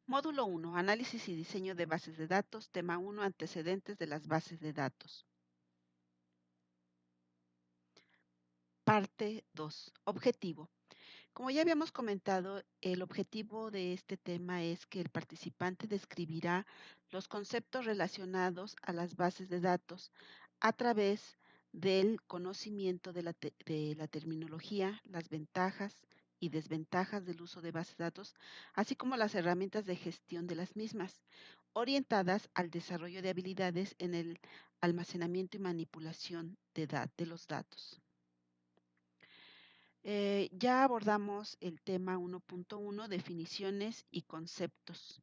Módulo 1. Análisis y diseño de bases de datos. Tema 1. Antecedentes de las bases de datos. Parte 2. Objetivo. Como ya habíamos comentado, el objetivo de este tema es que el participante describirá los conceptos relacionados a las bases de datos a través del conocimiento de la terminología, las ventajas y desventajas del uso de bases de datos, así como las herramientas de gestión de las mismas, orientadas al desarrollo de habilidades en el almacenamiento y manipulación de los datos. Ya abordamos el tema 1.1, definiciones y conceptos.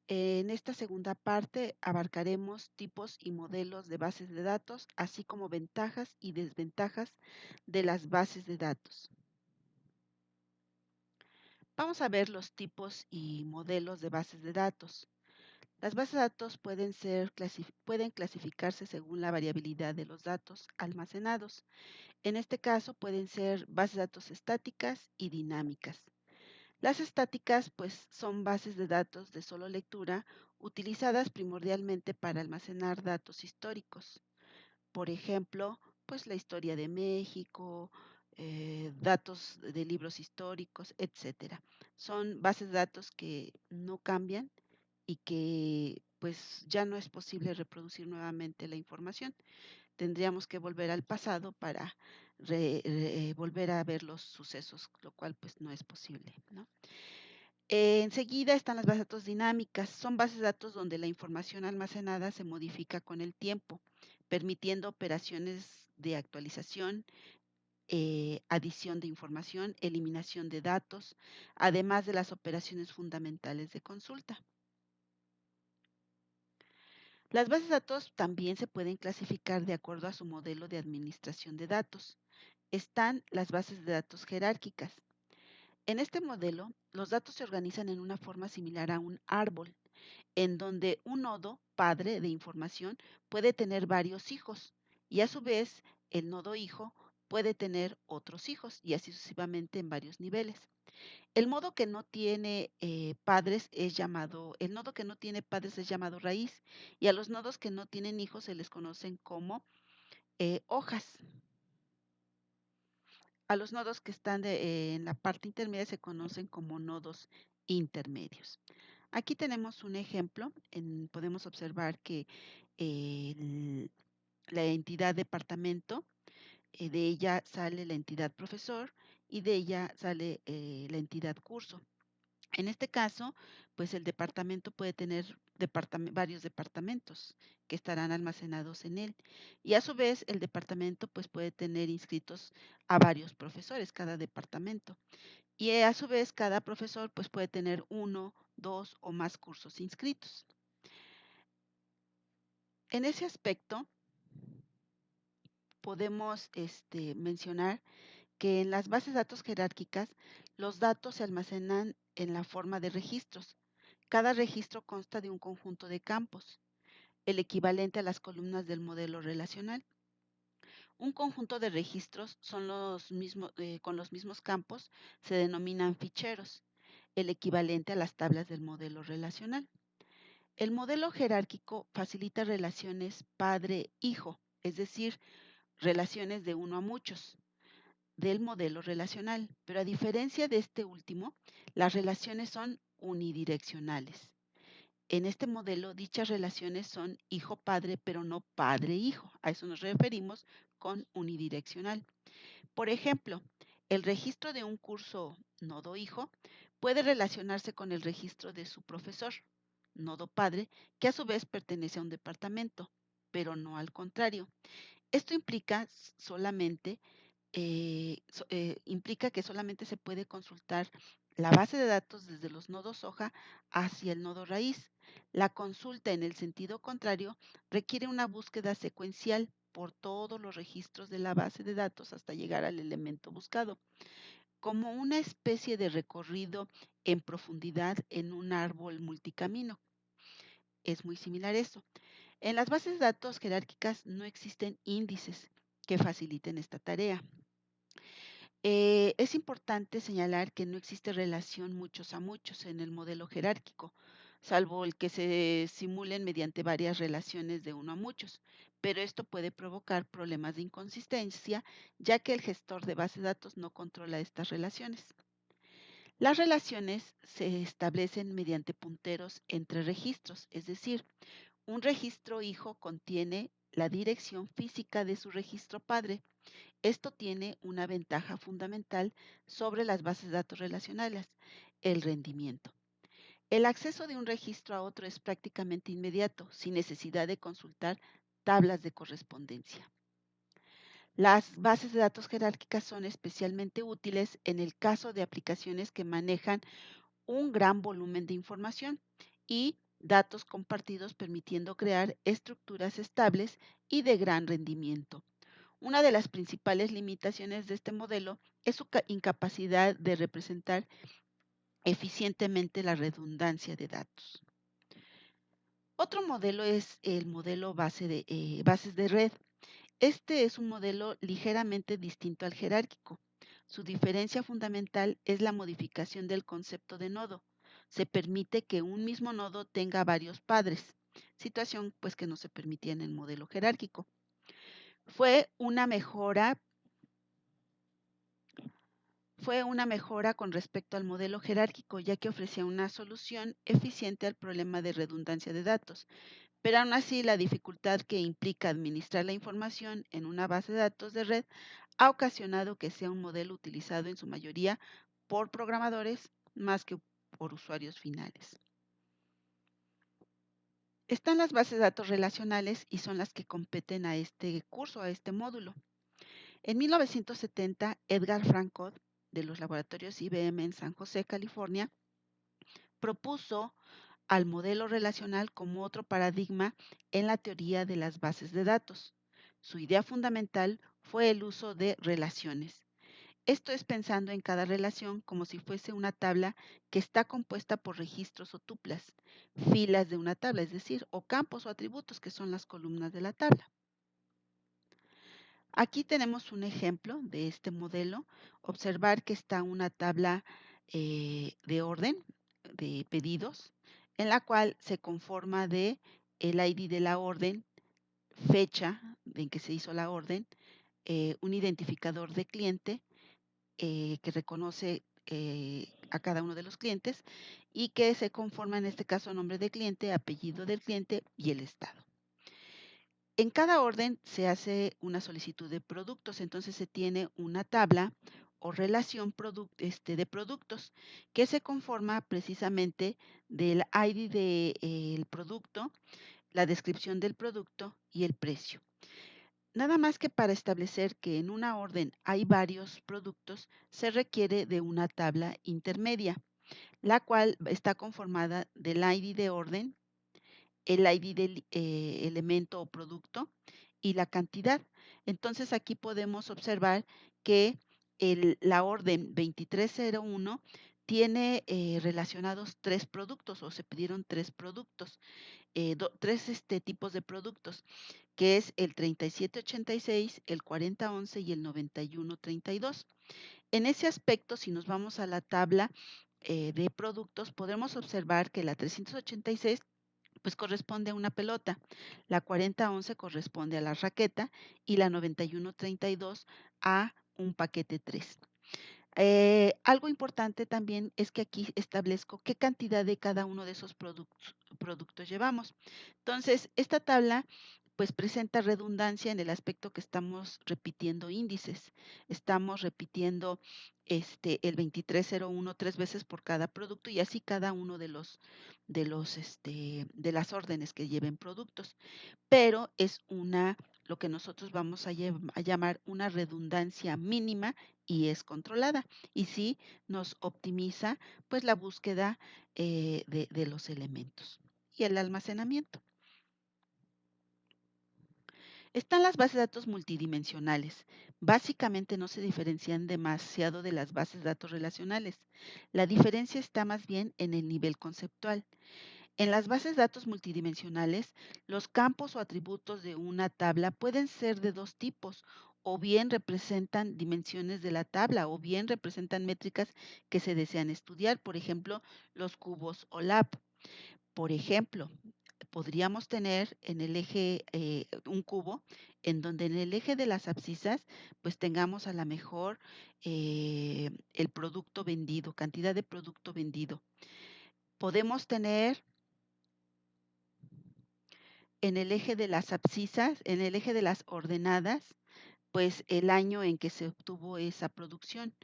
En esta segunda parte abarcaremos tipos y modelos de bases de datos, así como ventajas y desventajas de las bases de datos. Vamos a ver los tipos y modelos de bases de datos. Las bases de datos pueden clasificarse según la variabilidad de los datos almacenados. En este caso pueden ser bases de datos estáticas y dinámicas. Las estáticas, pues, son bases de datos de solo lectura utilizadas primordialmente para almacenar datos históricos. Por ejemplo, pues la historia de México, datos de libros históricos, etcétera. Son bases de datos que no cambian y que pues ya no es posible reproducir nuevamente la información. Tendríamos que volver al pasado para volver a ver los sucesos, lo cual pues no es posible, ¿no? Enseguida están las bases de datos dinámicas. Son bases de datos donde la información almacenada se modifica con el tiempo, permitiendo operaciones de actualización, adición de información, eliminación de datos, además de las operaciones fundamentales de consulta. Las bases de datos también se pueden clasificar de acuerdo a su modelo de administración de datos. Están las bases de datos jerárquicas. En este modelo, los datos se organizan en una forma similar a un árbol, en donde un nodo, padre de información, puede tener varios hijos y a su vez el nodo hijo puede tener otros hijos y así sucesivamente en varios niveles. El nodo que no tiene padres es llamado raíz y a los nodos que no tienen hijos se les conocen como hojas. A los nodos que están en la parte intermedia se conocen como nodos intermedios. Aquí tenemos un ejemplo. Podemos observar que la entidad departamento, de ella sale la entidad profesor y de ella sale la entidad curso. En este caso, pues el departamento puede tener varios departamentos que estarán almacenados en él. Y a su vez, el departamento pues puede tener inscritos a varios profesores, cada departamento. Y a su vez, cada profesor pues puede tener uno, dos o más cursos inscritos. En ese aspecto, podemos mencionar que en las bases de datos jerárquicas, los datos se almacenan en la forma de registros. Cada registro consta de un conjunto de campos, el equivalente a las columnas del modelo relacional. Un conjunto de registros con los mismos campos se denominan ficheros, el equivalente a las tablas del modelo relacional. El modelo jerárquico facilita relaciones padre-hijo, es decir, relaciones de uno a muchos del modelo relacional, pero a diferencia de este último, las relaciones son unidireccionales. En este modelo, dichas relaciones son hijo-padre, pero no padre-hijo. A eso nos referimos con unidireccional. Por ejemplo, el registro de un curso nodo-hijo puede relacionarse con el registro de su profesor, nodo-padre, que a su vez pertenece a un departamento, pero no al contrario. Esto implica que solamente se puede consultar la base de datos desde los nodos hoja hacia el nodo raíz. La consulta en el sentido contrario requiere una búsqueda secuencial por todos los registros de la base de datos hasta llegar al elemento buscado, como una especie de recorrido en profundidad en un árbol multicamino. Es muy similar esto. En las bases de datos jerárquicas no existen índices que faciliten esta tarea. Es importante señalar que no existe relación muchos a muchos en el modelo jerárquico, salvo el que se simulen mediante varias relaciones de uno a muchos, pero esto puede provocar problemas de inconsistencia, ya que el gestor de base de datos no controla estas relaciones. Las relaciones se establecen mediante punteros entre registros, es decir, un registro hijo contiene la dirección física de su registro padre. Esto tiene una ventaja fundamental sobre las bases de datos relacionales, el rendimiento. El acceso de un registro a otro es prácticamente inmediato, sin necesidad de consultar tablas de correspondencia. Las bases de datos jerárquicas son especialmente útiles en el caso de aplicaciones que manejan un gran volumen de información y datos compartidos permitiendo crear estructuras estables y de gran rendimiento. Una de las principales limitaciones de este modelo es su incapacidad de representar eficientemente la redundancia de datos. Otro modelo es el modelo bases de red. Este es un modelo ligeramente distinto al jerárquico. Su diferencia fundamental es la modificación del concepto de nodo. Se permite que un mismo nodo tenga varios padres, situación pues que no se permitía en el modelo jerárquico. Fue una mejora Fue una mejora con respecto al modelo jerárquico, ya que ofrecía una solución eficiente al problema de redundancia de datos. Pero aún así, la dificultad que implica administrar la información en una base de datos de red ha ocasionado que sea un modelo utilizado en su mayoría por programadores más que por usuarios finales. Están las bases de datos relacionales y son las que competen a este curso, a este módulo. En 1970, Edgar Frankfurt, de los laboratorios IBM en San José, California, propuso al modelo relacional como otro paradigma en la teoría de las bases de datos. Su idea fundamental fue el uso de relaciones. Esto es pensando en cada relación como si fuese una tabla que está compuesta por registros o tuplas, filas de una tabla, es decir, o campos o atributos que son las columnas de la tabla. Aquí tenemos un ejemplo de este modelo. Observar que está una tabla de orden de pedidos, en la cual se conforma de el ID de la orden, fecha en que se hizo la orden, un identificador de cliente que reconoce a cada uno de los clientes y que se conforma en este caso nombre de cliente, apellido del cliente y el estado. En cada orden se hace una solicitud de productos, entonces se tiene una tabla o relación de productos que se conforma precisamente del ID del producto, la descripción del producto y el precio. Nada más que para establecer que en una orden hay varios productos, se requiere de una tabla intermedia, la cual está conformada del ID de orden, el ID del elemento o producto y la cantidad. Entonces aquí podemos observar que la orden 2301 tiene relacionados tres productos o se pidieron tres productos, tres tipos de productos, que es el 3786, el 4011 y el 9132. En ese aspecto, si nos vamos a la tabla de productos, podemos observar que la 386 pues corresponde a una pelota, la 4011 corresponde a la raqueta y la 9132 a un paquete 3. Algo importante también es que aquí establezco qué cantidad de cada uno de esos productos llevamos. Entonces, esta tabla pues presenta redundancia en el aspecto que estamos repitiendo índices. Estamos repitiendo el 2301 tres veces por cada producto y así cada uno de las órdenes que lleven productos. Pero es lo que nosotros vamos a llamar una redundancia mínima y es controlada. Y sí nos optimiza pues la búsqueda de los elementos y el almacenamiento. Están las bases de datos multidimensionales. Básicamente no se diferencian demasiado de las bases de datos relacionales. La diferencia está más bien en el nivel conceptual. En las bases de datos multidimensionales, los campos o atributos de una tabla pueden ser de dos tipos. o bien representan dimensiones de la tabla, o bien representan métricas que se desean estudiar, por ejemplo, los cubos OLAP. Por ejemplo, podríamos tener en el eje un cubo en donde en el eje de las abscisas pues tengamos a lo mejor el producto vendido, cantidad de producto vendido. Podemos tener en el eje de las abscisas, en el eje de las ordenadas, pues el año en que se obtuvo esa producción.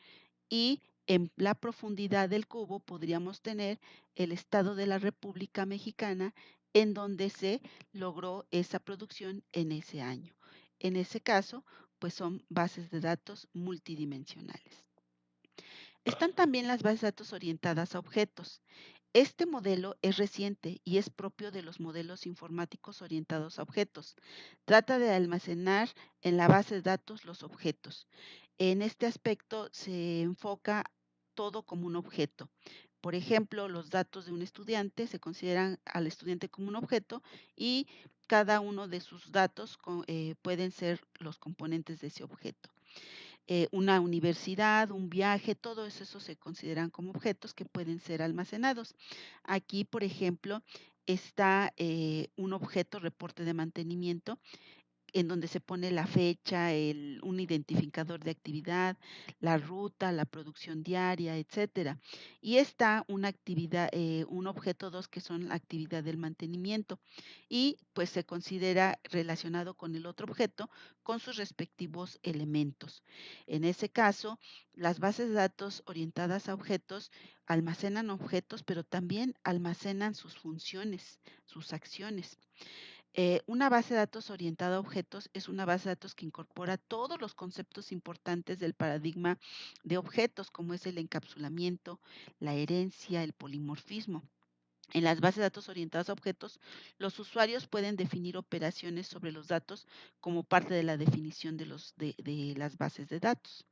Y en la profundidad del cubo podríamos tener el estado de la República Mexicana en donde se logró esa producción en ese año. En ese caso, pues son bases de datos multidimensionales. Están también las bases de datos orientadas a objetos. Este modelo es reciente y es propio de los modelos informáticos orientados a objetos. Trata de almacenar en la base de datos los objetos. En este aspecto se enfoca todo como un objeto. Por ejemplo, los datos de un estudiante se consideran al estudiante como un objeto y cada uno de sus datos pueden ser los componentes de ese objeto. Una universidad, un viaje, todo eso se consideran como objetos que pueden ser almacenados. Aquí, por ejemplo, está un objeto reporte de mantenimiento en donde se pone la fecha, un identificador de actividad, la ruta, la producción diaria, etcétera. Y está una actividad, un objeto 2 que son la actividad del mantenimiento y pues se considera relacionado con el otro objeto con sus respectivos elementos. En ese caso, las bases de datos orientadas a objetos almacenan objetos, pero también almacenan sus funciones, sus acciones. Una base de datos orientada a objetos es una base de datos que incorpora todos los conceptos importantes del paradigma de objetos, como es el encapsulamiento, la herencia, el polimorfismo. En las bases de datos orientadas a objetos, los usuarios pueden definir operaciones sobre los datos como parte de la definición de las bases de datos.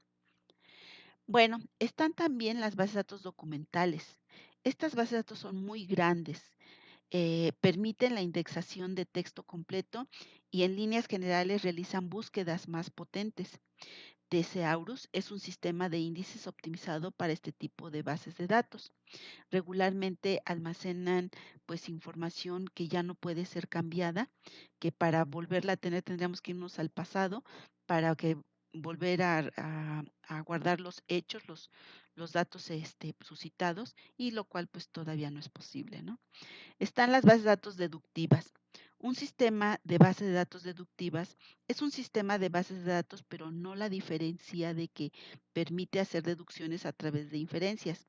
Bueno, están también las bases de datos documentales. Estas bases de datos son muy grandes, permiten la indexación de texto completo y en líneas generales realizan búsquedas más potentes. Thesaurus es un sistema de índices optimizado para este tipo de bases de datos. Regularmente almacenan pues información que ya no puede ser cambiada, que para volverla a tener tendríamos que irnos al pasado para que volver a guardar los hechos, los datos suscitados, y lo cual pues todavía no es posible, ¿no? Están las bases de datos deductivas. Un sistema de bases de datos deductivas es un sistema de bases de datos, pero no la diferencia de que permite hacer deducciones a través de inferencias.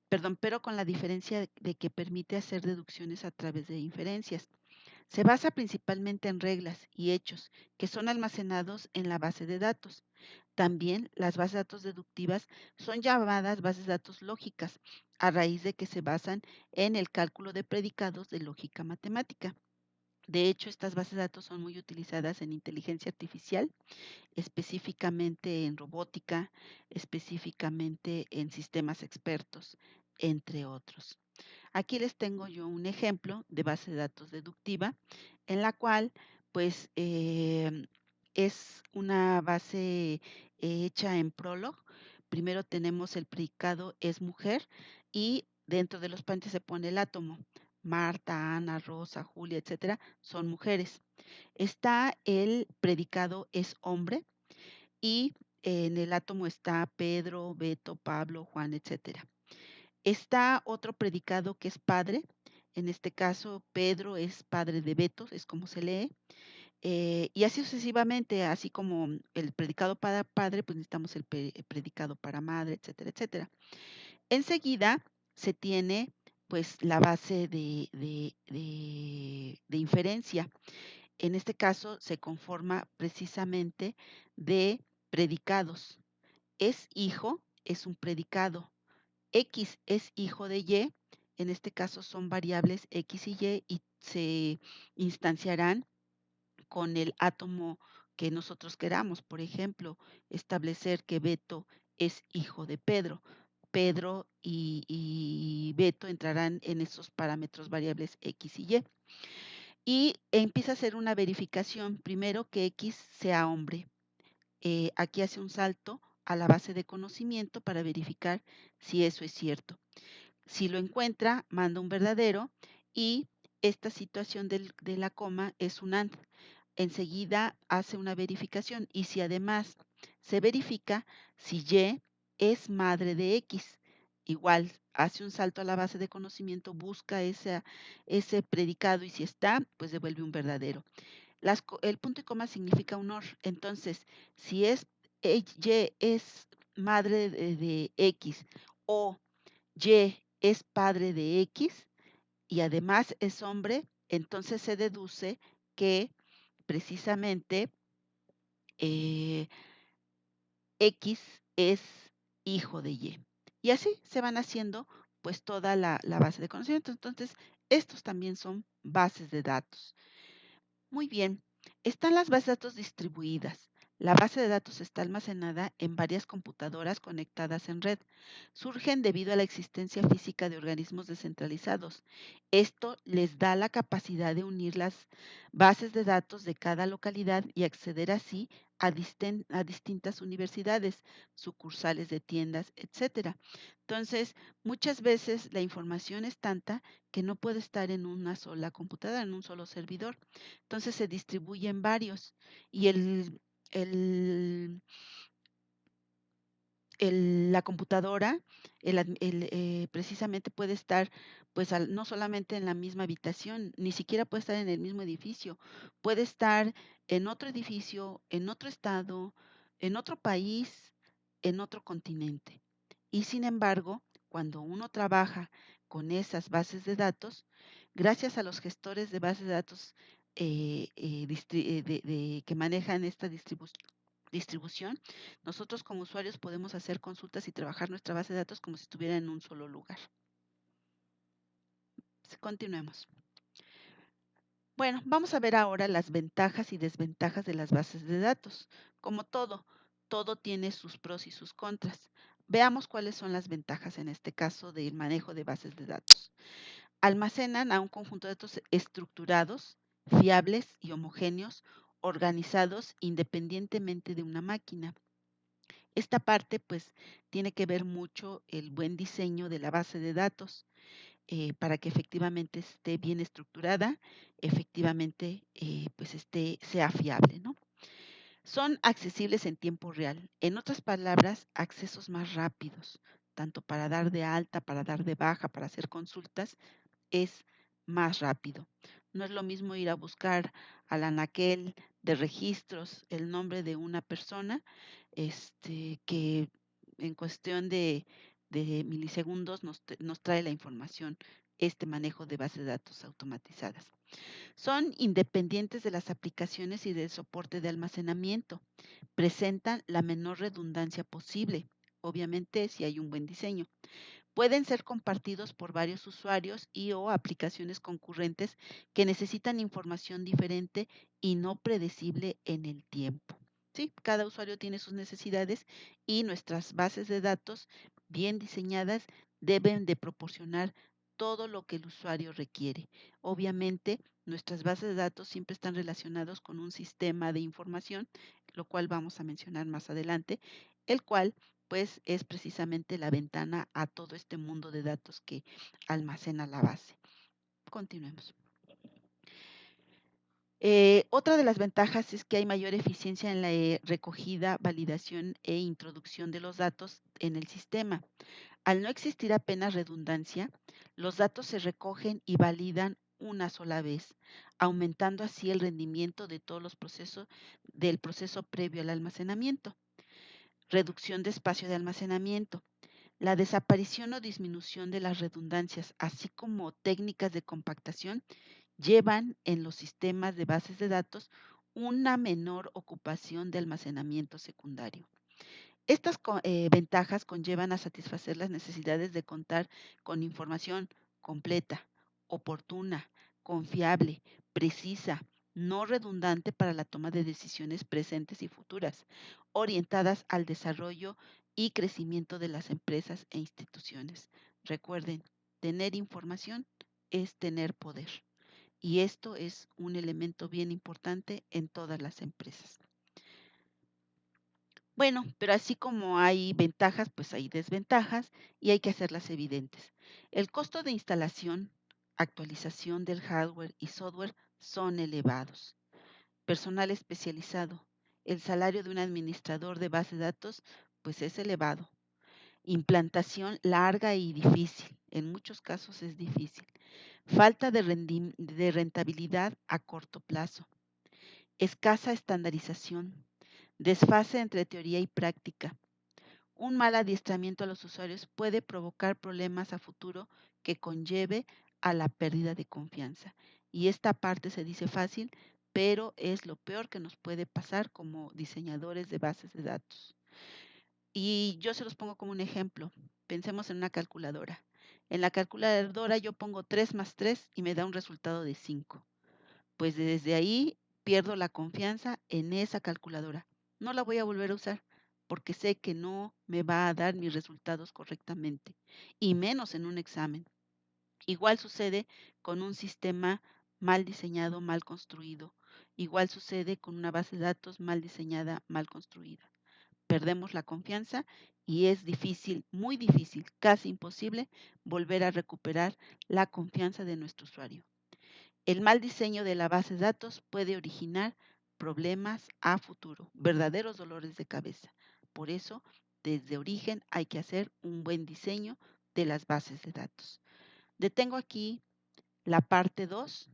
Perdón, pero con la diferencia de que permite hacer deducciones a través de inferencias. Se basa principalmente en reglas y hechos que son almacenados en la base de datos. También las bases de datos deductivas son llamadas bases de datos lógicas, a raíz de que se basan en el cálculo de predicados de lógica matemática. De hecho, estas bases de datos son muy utilizadas en inteligencia artificial, específicamente en robótica, específicamente en sistemas expertos, entre otros. Aquí les tengo yo un ejemplo de base de datos deductiva en la cual pues es una base hecha en Prolog. Primero tenemos el predicado es mujer y dentro de los paréntesis se pone el átomo. Marta, Ana, Rosa, Julia, etcétera, son mujeres. Está el predicado es hombre y en el átomo está Pedro, Beto, Pablo, Juan, etcétera. Está otro predicado que es padre. En este caso, Pedro es padre de Beto, es como se lee. Y así sucesivamente, así como el predicado para padre, pues necesitamos el predicado para madre, etcétera, etcétera. Enseguida se tiene pues la base de inferencia. En este caso se conforma precisamente de predicados. Es hijo, es un predicado. X es hijo de Y, en este caso son variables X y se instanciarán con el átomo que nosotros queramos. Por ejemplo, establecer que Beto es hijo de Pedro. Pedro y Beto entrarán en esos parámetros variables X y Y. Y empieza a hacer una verificación, primero que X sea hombre. aquí hace un salto a la base de conocimiento para verificar si eso es cierto. Si lo encuentra, manda un verdadero y esta situación de la coma es un AND. Enseguida hace una verificación y si además se verifica si Y es madre de X, igual hace un salto a la base de conocimiento, busca ese predicado y si está, pues devuelve un verdadero. El punto y coma significa un OR. Entonces, si Y es madre de X o Y es padre de X y además es hombre, entonces se deduce que precisamente eh, X es hijo de Y. Y así se van haciendo pues toda la base de conocimientos. Entonces, estos también son bases de datos. Muy bien, están las bases de datos distribuidas. La base de datos está almacenada en varias computadoras conectadas en red. Surgen debido a la existencia física de organismos descentralizados. Esto les da la capacidad de unir las bases de datos de cada localidad y acceder así a distintas universidades, sucursales de tiendas, etcétera. Entonces, muchas veces la información es tanta que no puede estar en una sola computadora, en un solo servidor. Entonces se distribuye en varios y el, la computadora precisamente puede estar pues no solamente en la misma habitación, ni siquiera puede estar en el mismo edificio, puede estar en otro edificio, en otro estado, en otro país, en otro continente. Y sin embargo, cuando uno trabaja con esas bases de datos, gracias a los gestores de bases de datos que manejan esta distribución, nosotros como usuarios podemos hacer consultas y trabajar nuestra base de datos como si estuviera en un solo lugar. Continuemos. Bueno, vamos a ver ahora las ventajas y desventajas de las bases de datos. Como todo tiene sus pros y sus contras. Veamos cuáles son las ventajas en este caso del manejo de bases de datos. Almacenan a un conjunto de datos estructurados, fiables y homogéneos, organizados independientemente de una máquina. Esta parte pues tiene que ver mucho el buen diseño de la base de datos para que efectivamente esté bien estructurada, efectivamente pues sea fiable, ¿no? Son accesibles en tiempo real. En otras palabras, accesos más rápidos, tanto para dar de alta, para dar de baja, para hacer consultas, es más rápido. No es lo mismo ir a buscar al anaquel de registros el nombre de una persona, que en cuestión de milisegundos nos trae la información, este manejo de bases de datos automatizadas. Son independientes de las aplicaciones y del soporte de almacenamiento. Presentan la menor redundancia posible, obviamente si hay un buen diseño. Pueden ser compartidos por varios usuarios y o aplicaciones concurrentes que necesitan información diferente y no predecible en el tiempo. ¿Sí? Cada usuario tiene sus necesidades y nuestras bases de datos bien diseñadas deben de proporcionar todo lo que el usuario requiere. Obviamente, nuestras bases de datos siempre están relacionados con un sistema de información, lo cual vamos a mencionar más adelante, el cual pues es precisamente la ventana a todo este mundo de datos que almacena la base. Continuemos. Otra de las ventajas es que hay mayor eficiencia en la recogida, validación e introducción de los datos en el sistema. Al no existir apenas redundancia, los datos se recogen y validan una sola vez, aumentando así el rendimiento de todos los procesos del proceso previo al almacenamiento. Reducción de espacio de almacenamiento. La desaparición o disminución de las redundancias, así como técnicas de compactación, llevan en los sistemas de bases de datos una menor ocupación de almacenamiento secundario. Estas ventajas conllevan a satisfacer las necesidades de contar con información completa, oportuna, confiable, precisa, no redundante para la toma de decisiones presentes y futuras, orientadas al desarrollo y crecimiento de las empresas e instituciones. Recuerden, tener información es tener poder. Y esto es un elemento bien importante en todas las empresas. Bueno, pero así como hay ventajas, pues hay desventajas y hay que hacerlas evidentes. El costo de instalación, actualización del hardware y software son elevados. Personal especializado. El salario de un administrador de base de datos, pues es elevado. Implantación larga y difícil. En muchos casos es difícil. Falta de rentabilidad a corto plazo. Escasa estandarización. Desfase entre teoría y práctica. Un mal adiestramiento a los usuarios puede provocar problemas a futuro que conlleve a la pérdida de confianza. Y esta parte se dice fácil, pero es lo peor que nos puede pasar como diseñadores de bases de datos. Y yo se los pongo como un ejemplo. Pensemos en una calculadora. En la calculadora yo pongo 3 más 3 y me da un resultado de 5. Pues desde ahí pierdo la confianza en esa calculadora. No la voy a volver a usar porque sé que no me va a dar mis resultados correctamente, y menos en un examen. Igual sucede con un sistema mal diseñado, mal construido. Igual sucede con una base de datos mal diseñada, mal construida. Perdemos la confianza y es difícil, muy difícil, casi imposible volver a recuperar la confianza de nuestro usuario. El mal diseño de la base de datos puede originar problemas a futuro, verdaderos dolores de cabeza. Por eso, desde origen hay que hacer un buen diseño de las bases de datos. Detengo aquí la parte 2